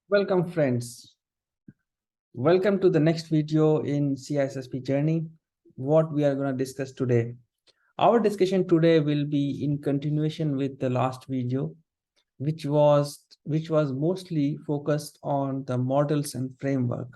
Welcome, friends. Welcome to the next video in CISSP journey. What we are going to discuss today. Our discussion today will be in continuation with the last video, which was mostly focused on the models and framework.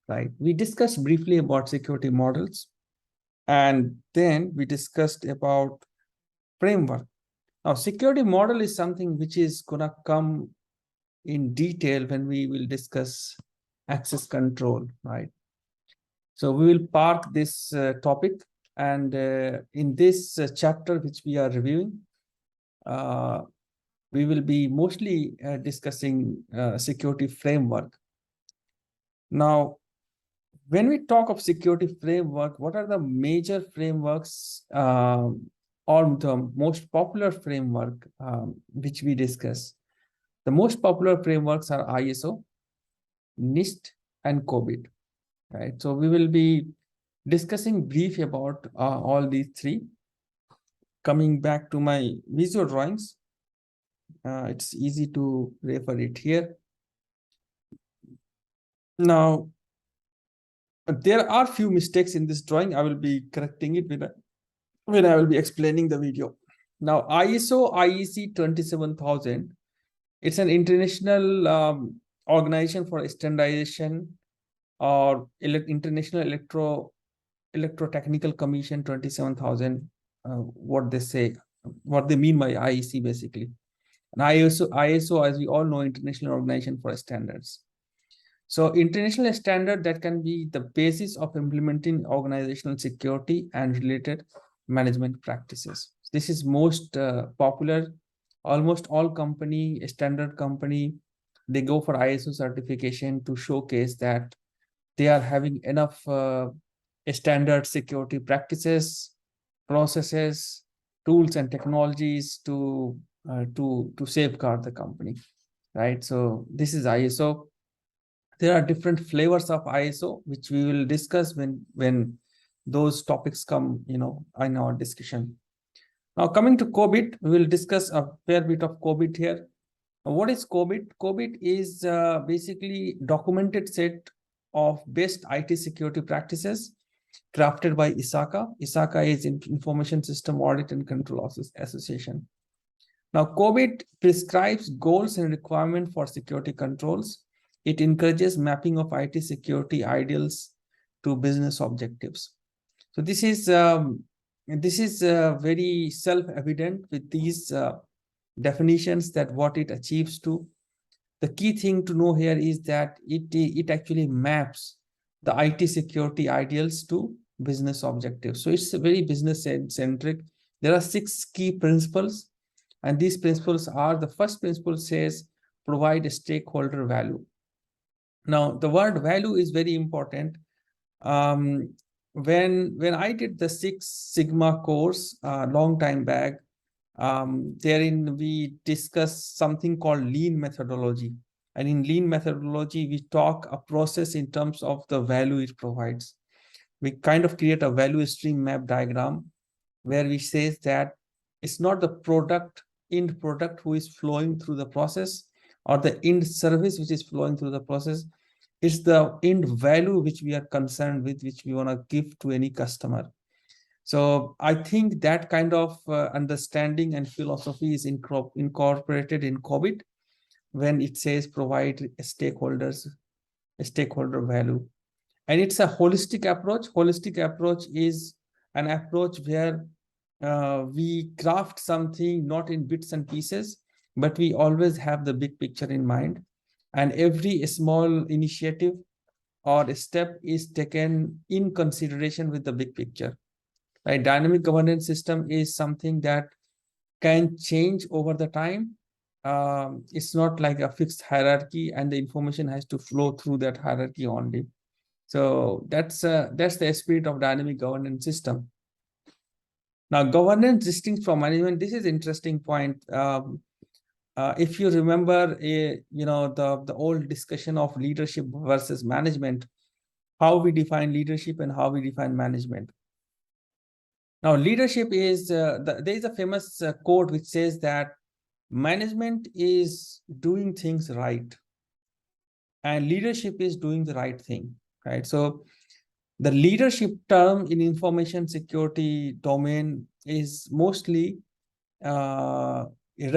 Right? We discussed briefly about security models, and then we discussed about framework. Now, security model is something which is going to come in detail when we will discuss access control, right? So we will park this topic, and in this chapter which we are reviewing, uh, we will be mostly discussing security framework. Now, when we talk of security framework, what are the major frameworks or the most popular framework which we discuss? The most popular frameworks are ISO, NIST, and COBIT, right? So we will be discussing brief about all these three. Coming back to my visual drawings, it's easy to refer it here. Now, there are few mistakes in this drawing. I will be correcting it when I will be explaining the video. Now, ISO IEC 27000, it's an international organization for standardization, or International Electrotechnical Commission 27000. What they say, what they mean by IEC basically. And ISO, as we all know, International Organization for Standards. So international standard that can be the basis of implementing organizational security and related management practices. This is most popular. Almost all standard company, they go for ISO certification to showcase that they are having enough standard security practices, processes, tools, and technologies to safeguard the company, right? So this is ISO. There are different flavors of ISO, which we will discuss when those topics come, in our discussion. Now, coming to COBIT, we will discuss a fair bit of COBIT here. What is COBIT? COBIT is basically documented set of best IT security practices crafted by ISACA. ISACA is Information System Audit and Control Association. Now, COBIT prescribes goals and requirements for security controls. It encourages mapping of IT security ideals to business objectives. So this is very self-evident with these definitions that what it achieves to. The key thing to know here is that it actually maps the IT security ideals to business objectives. So it's very business centric. There are 6 key principles, and these principles are: the first principle says provide a stakeholder value. Now, the word value is very important. When I did the Six Sigma course long time back, therein we discussed something called lean methodology. And in lean methodology, we talk a process in terms of the value it provides. We kind of create a value stream map diagram where we say that it's not the end product who is flowing through the process, or the end service which is flowing through the process. It's the end value which we are concerned with, which we want to give to any customer. So I think that kind of understanding and philosophy is incorporated in COBIT when it says provide a stakeholder value. And it's a holistic approach. Holistic approach is an approach where we craft something not in bits and pieces, but we always have the big picture in mind. And every small initiative or step is taken in consideration with the big picture. Right? Dynamic governance system is something that can change over the time. It's not like a fixed hierarchy, and the information has to flow through that hierarchy only. So that's the spirit of dynamic governance system. Now, governance distinct from management. This is interesting point. If you remember, the old discussion of leadership versus management, how we define leadership and how we define management. Now, leadership is there is a famous quote which says that management is doing things right, and leadership is doing the right thing, right? So the leadership term in information security domain is mostly a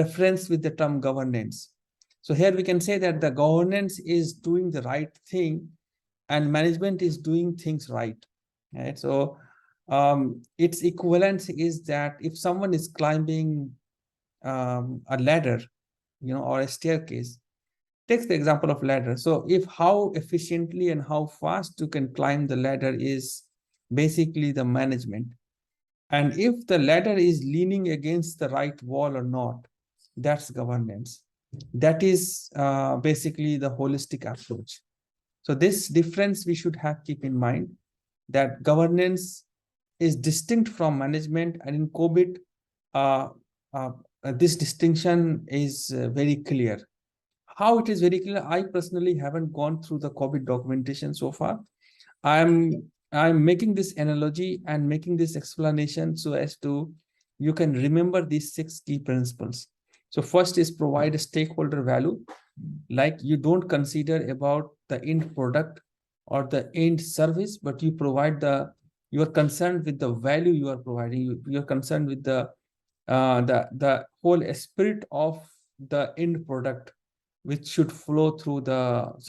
reference with the term governance. So here we can say that the governance is doing the right thing and management is doing things right. Right. So its equivalence is that if someone is climbing a ladder, or a staircase, take the example of ladder. So if how efficiently and how fast you can climb the ladder is basically the management. And if the ladder is leaning against the right wall or not, that's governance. That is basically the holistic approach. So this difference we should have keep in mind, that governance is distinct from management, and in COBIT, uh, uh, this distinction is very clear. How it is very clear, I personally haven't gone through the COBIT documentation so far. I'm making this analogy and making this explanation so as to you can remember these 6 key principles. So first is provide a stakeholder value, like you don't consider about the end product or the end service, but you provide you are concerned with the value you are providing. You are concerned with the whole spirit of the end product, which should flow through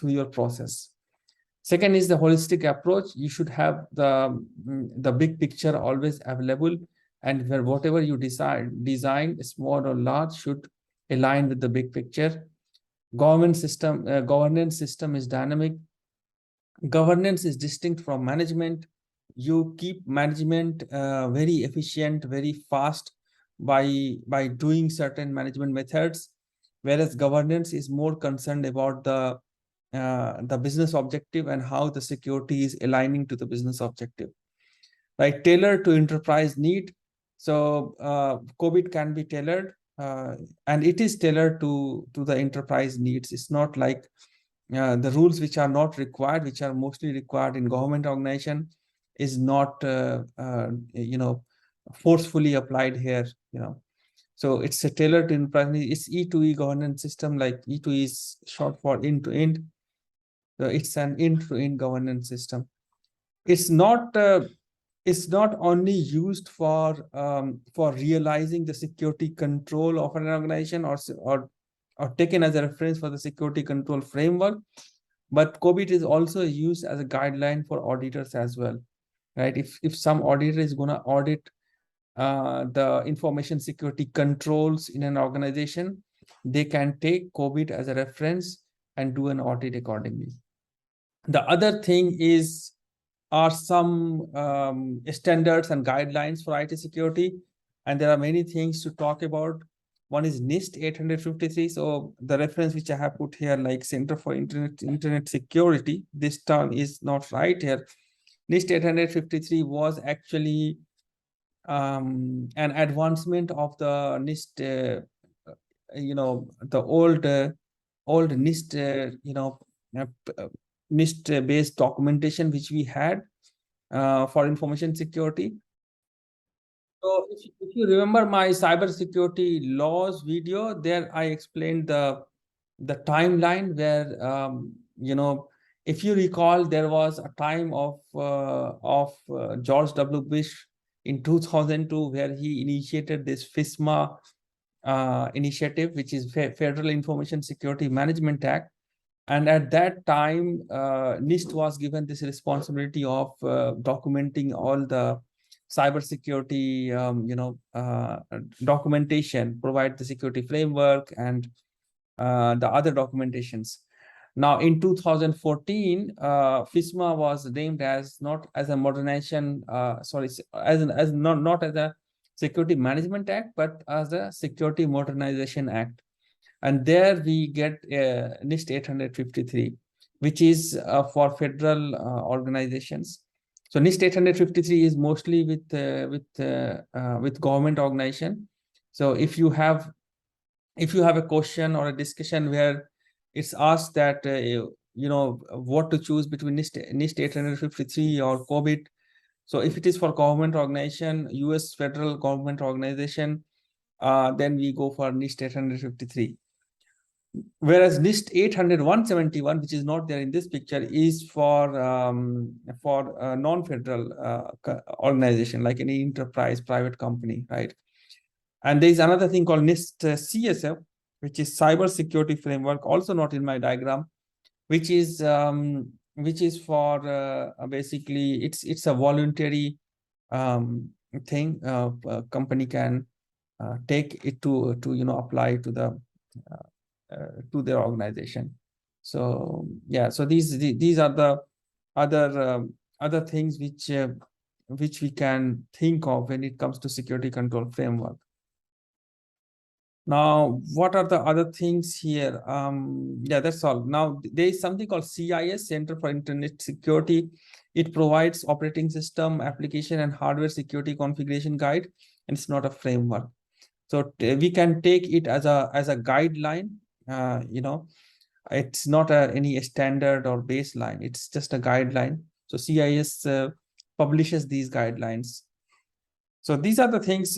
your process. Second is the holistic approach. You should have the big picture always available, and where whatever you design, small or large, should align with the big picture. Governance system is dynamic. Governance is distinct from management. You keep management very efficient, very fast by doing certain management methods, whereas governance is more concerned about the business objective and how the security is aligning to the business objective, right? Tailored to enterprise need. So COBIT can be tailored, and it is tailored to the enterprise needs. It's not like the rules which are not required, which are mostly required in government organization, is not forcefully applied here. So it's a tailored to enterprise. It's E2E governance system, like E2E is short for end to end. So it's an end-to-end governance system. It's not only used for realizing the security control of an organization, or taken as a reference for the security control framework, but COBIT is also used as a guideline for auditors as well, right? If some auditor is going to audit the information security controls in an organization, they can take COBIT as a reference and do an audit accordingly. The other thing are some standards and guidelines for IT security, and there are many things to talk about. One is NIST 853. So the reference which I have put here, like Center for Internet Security, this term is not right here. NIST 853 was actually an advancement of the NIST, the old NIST, NIST based documentation which we had for information security. So if you remember my cybersecurity laws video, there I explained the timeline where if you recall, there was a time of George W. Bush in 2002 where he initiated this FISMA initiative, which is Federal Information Security Management Act. And at that time, NIST was given this responsibility of documenting all the cybersecurity, documentation, provide the security framework and the other documentations. Now, in 2014, FISMA was named as not as a modernization, as not as a Security Management Act, but as a Security Modernization Act. And there we get NIST 853, which is for federal organizations. So NIST 853 is mostly with government organization. So if you have a question or a discussion where it's asked that what to choose between NIST 853 or COBIT. So if it is for government organization, US federal government organization, then we go for NIST 853. Whereas NIST 800-171, which is not there in this picture, is for non-federal organization, like any enterprise, private company, right? And there is another thing called NIST CSF, which is Cyber Security Framework, also not in my diagram, which is for basically it's a voluntary thing. A company can take it to apply to the to their organization. So yeah, so these are the other things which we can think of when it comes to security control framework. Now, what are the other things here? Yeah, that's all. Now, there is something called CIS, Center for Internet Security. It provides operating system, application, and hardware security configuration guide, and it's not a framework. So we can take it as a guideline. It's not any standard or baseline. It's just a guideline. So CIS publishes these guidelines. So these are the things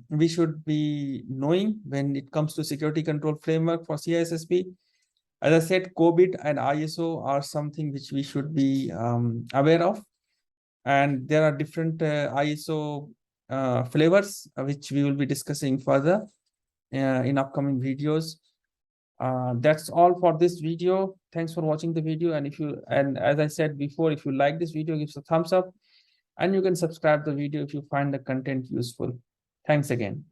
we should be knowing when it comes to security control framework for CISSP. As I said, COBIT and ISO are something which we should be aware of. And there are different ISO flavors, which we will be discussing further in upcoming videos. That's all for this video. Thanks for watching the video. And as I said before, if you like this video, give us a thumbs up. And you can subscribe the video if you find the content useful. Thanks again.